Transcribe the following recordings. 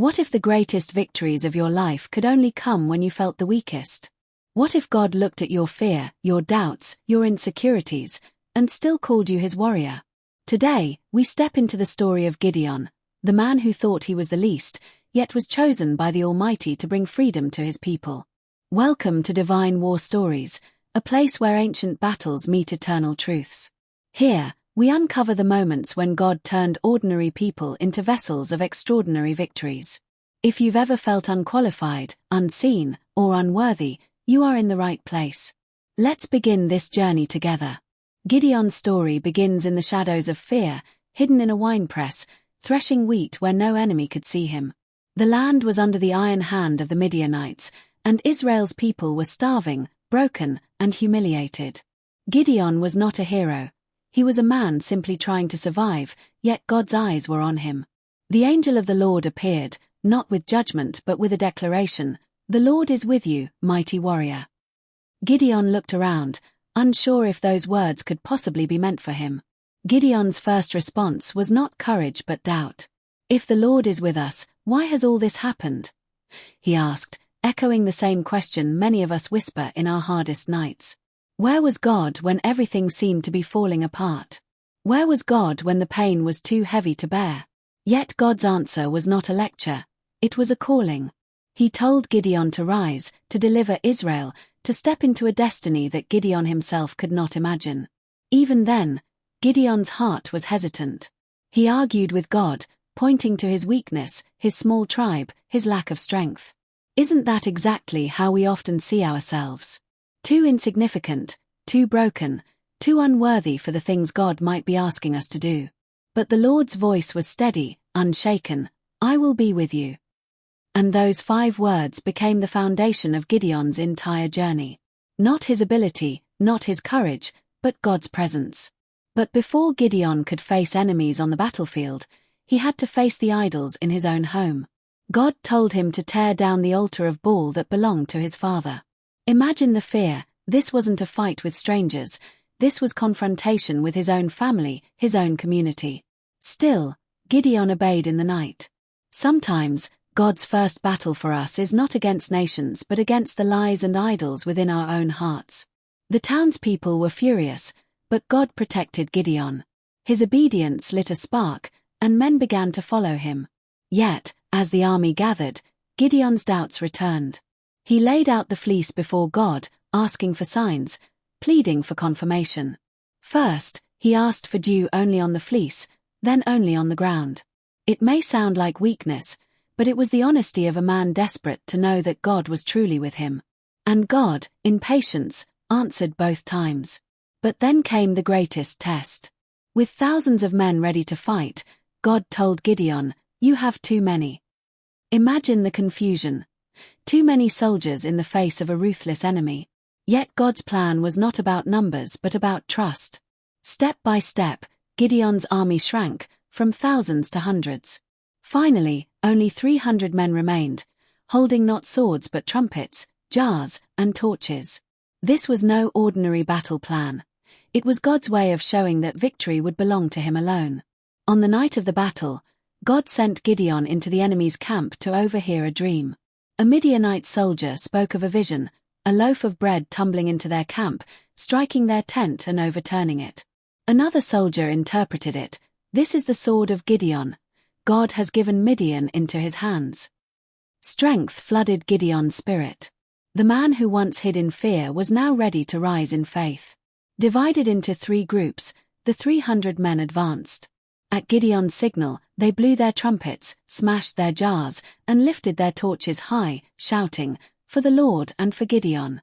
What if the greatest victories of your life could only come when you felt the weakest? What if God looked at your fear, your doubts, your insecurities, and still called you his warrior? Today, we step into the story of Gideon, the man who thought he was the least, yet was chosen by the Almighty to bring freedom to his people. Welcome to Divine War Stories, a place where ancient battles meet eternal truths. Here, we uncover the moments when God turned ordinary people into vessels of extraordinary victories. If you've ever felt unqualified, unseen, or unworthy, you are in the right place. Let's begin this journey together. Gideon's story begins in the shadows of fear, hidden in a winepress, threshing wheat where no enemy could see him. The land was under the iron hand of the Midianites, and Israel's people were starving, broken, and humiliated. Gideon was not a hero. He was a man simply trying to survive, yet God's eyes were on him. The angel of the Lord appeared, not with judgment but with a declaration, "The Lord is with you, mighty warrior." Gideon looked around, unsure if those words could possibly be meant for him. Gideon's first response was not courage but doubt. "If the Lord is with us, why has all this happened?" he asked, echoing the same question many of us whisper in our hardest nights. Where was God when everything seemed to be falling apart? Where was God when the pain was too heavy to bear? Yet God's answer was not a lecture, it was a calling. He told Gideon to rise, to deliver Israel, to step into a destiny that Gideon himself could not imagine. Even then, Gideon's heart was hesitant. He argued with God, pointing to his weakness, his small tribe, his lack of strength. Isn't that exactly how we often see ourselves? Too insignificant, too broken, too unworthy for the things God might be asking us to do. But the Lord's voice was steady, unshaken, "I will be with you." And those 5 words became the foundation of Gideon's entire journey. Not his ability, not his courage, but God's presence. But before Gideon could face enemies on the battlefield, he had to face the idols in his own home. God told him to tear down the altar of Baal that belonged to his father. Imagine the fear. This wasn't a fight with strangers, this was confrontation with his own family, his own community. Still, Gideon obeyed in the night. Sometimes, God's first battle for us is not against nations but against the lies and idols within our own hearts. The townspeople were furious, but God protected Gideon. His obedience lit a spark, and men began to follow him. Yet, as the army gathered, Gideon's doubts returned. He laid out the fleece before God, asking for signs, pleading for confirmation. First, he asked for dew only on the fleece, then only on the ground. It may sound like weakness, but it was the honesty of a man desperate to know that God was truly with him. And God, in patience, answered both times. But then came the greatest test. With thousands of men ready to fight, God told Gideon, "You have too many." Imagine the confusion. Too many soldiers in the face of a ruthless enemy. Yet God's plan was not about numbers but about trust. Step by step, Gideon's army shrank, from thousands to hundreds. Finally, only 300 men remained, holding not swords but trumpets, jars, and torches. This was no ordinary battle plan. It was God's way of showing that victory would belong to him alone. On the night of the battle, God sent Gideon into the enemy's camp to overhear a dream. A Midianite soldier spoke of a vision, a loaf of bread tumbling into their camp, striking their tent and overturning it. Another soldier interpreted it, "This is the sword of Gideon. God has given Midian into his hands." Strength flooded Gideon's spirit. The man who once hid in fear was now ready to rise in faith. Divided into 3 groups, the 300 men advanced. At Gideon's signal, they blew their trumpets, smashed their jars, and lifted their torches high, shouting, "For the Lord and for Gideon."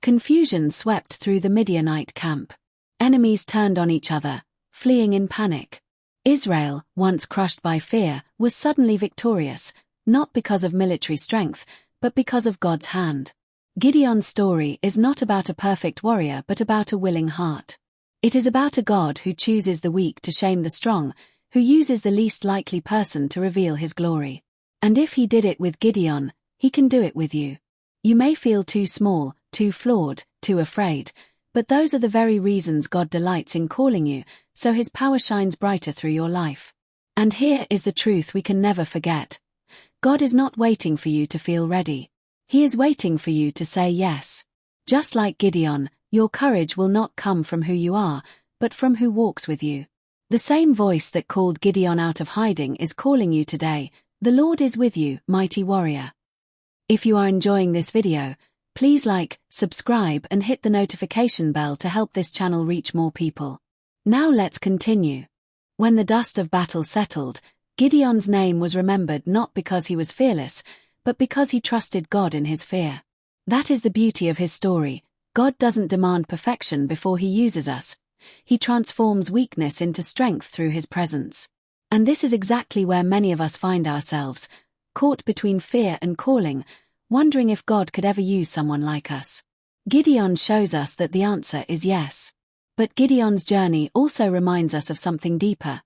Confusion swept through the Midianite camp. Enemies turned on each other, fleeing in panic. Israel, once crushed by fear, was suddenly victorious, not because of military strength, but because of God's hand. Gideon's story is not about a perfect warrior but about a willing heart. It is about a God who chooses the weak to shame the strong, who uses the least likely person to reveal his glory. And if he did it with Gideon, he can do it with you. You may feel too small, too flawed, too afraid, but those are the very reasons God delights in calling you, so his power shines brighter through your life. And here is the truth we can never forget. God is not waiting for you to feel ready. He is waiting for you to say yes. Just like Gideon, your courage will not come from who you are, but from who walks with you. The same voice that called Gideon out of hiding is calling you today. The Lord is with you, mighty warrior. If you are enjoying this video, please like, subscribe and hit the notification bell to help this channel reach more people. Now let's continue. When the dust of battle settled, Gideon's name was remembered not because he was fearless, but because he trusted God in his fear. That is the beauty of his story. God doesn't demand perfection before he uses us. He transforms weakness into strength through his presence. And this is exactly where many of us find ourselves, caught between fear and calling, wondering if God could ever use someone like us. Gideon shows us that the answer is yes. But Gideon's journey also reminds us of something deeper.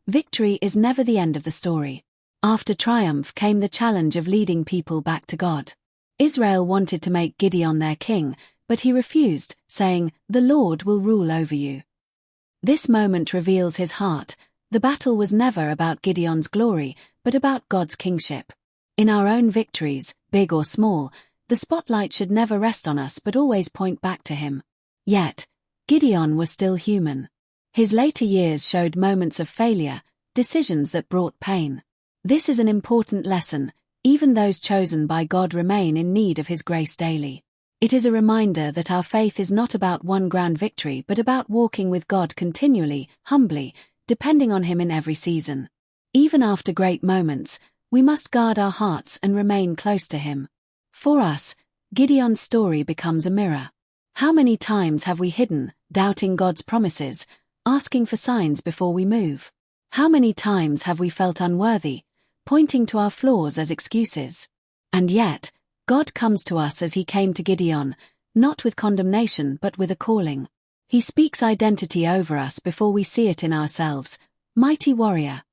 Victory is never the end of the story. After triumph came the challenge of leading people back to God. Israel wanted to make Gideon their king, but he refused, saying, "The Lord will rule over you." This moment reveals his heart. The battle was never about Gideon's glory, but about God's kingship. In our own victories, big or small, the spotlight should never rest on us but always point back to him. Yet, Gideon was still human. His later years showed moments of failure, decisions that brought pain. This is an important lesson. Even those chosen by God remain in need of his grace daily. It is a reminder that our faith is not about one grand victory but about walking with God continually, humbly, depending on him in every season. Even after great moments, we must guard our hearts and remain close to him. For us, Gideon's story becomes a mirror. How many times have we hidden, doubting God's promises, asking for signs before we move? How many times have we felt unworthy, pointing to our flaws as excuses? And yet, God comes to us as he came to Gideon, not with condemnation but with a calling. He speaks identity over us before we see it in ourselves, mighty warrior.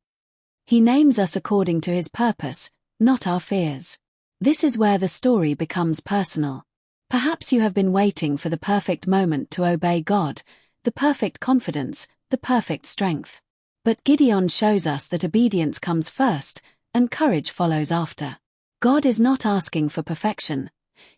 He names us according to his purpose, not our fears. This is where the story becomes personal. Perhaps you have been waiting for the perfect moment to obey God, the perfect confidence, the perfect strength. But Gideon shows us that obedience comes first, and courage follows after. God is not asking for perfection.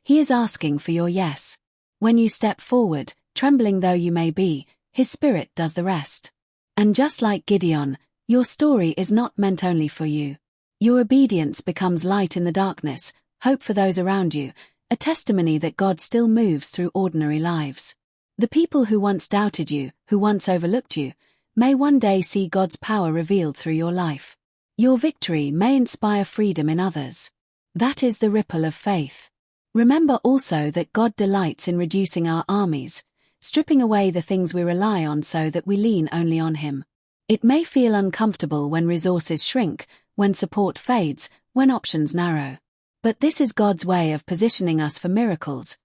He is asking for your yes. When you step forward, trembling though you may be, his Spirit does the rest. And just like Gideon, your story is not meant only for you. Your obedience becomes light in the darkness, hope for those around you, a testimony that God still moves through ordinary lives. The people who once doubted you, who once overlooked you, may one day see God's power revealed through your life. Your victory may inspire freedom in others. That is the ripple of faith. Remember also that God delights in reducing our armies, stripping away the things we rely on so that we lean only on him. It may feel uncomfortable when resources shrink, when support fades, when options narrow. But this is God's way of positioning us for miracles,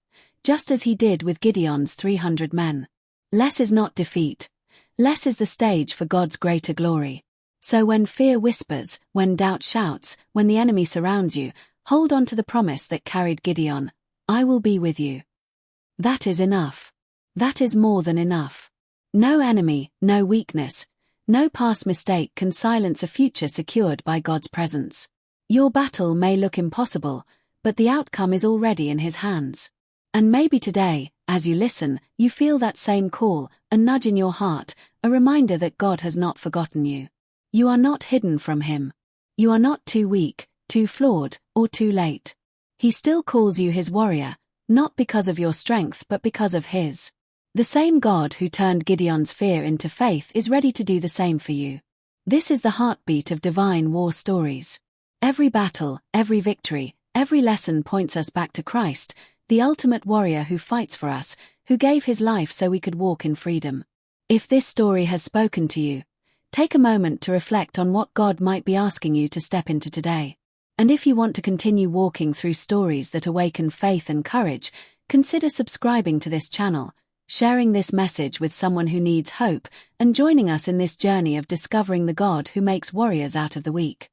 just as he did with Gideon's 300 men. Less is not defeat. Less is the stage for God's greater glory. So when fear whispers, when doubt shouts, when the enemy surrounds you, hold on to the promise that carried Gideon, "I will be with you." That is enough. That is more than enough. No enemy, no weakness, no past mistake can silence a future secured by God's presence. Your battle may look impossible, but the outcome is already in his hands. And maybe today, as you listen, you feel that same call, a nudge in your heart, a reminder that God has not forgotten you. You are not hidden from him. You are not too weak, too flawed, or too late. He still calls you his warrior, not because of your strength but because of his. The same God who turned Gideon's fear into faith is ready to do the same for you. This is the heartbeat of divine war stories. Every battle, every victory, every lesson points us back to Christ, the ultimate warrior who fights for us, who gave his life so we could walk in freedom. If this story has spoken to you, take a moment to reflect on what God might be asking you to step into today. And if you want to continue walking through stories that awaken faith and courage, consider subscribing to this channel, sharing this message with someone who needs hope, and joining us in this journey of discovering the God who makes warriors out of the weak.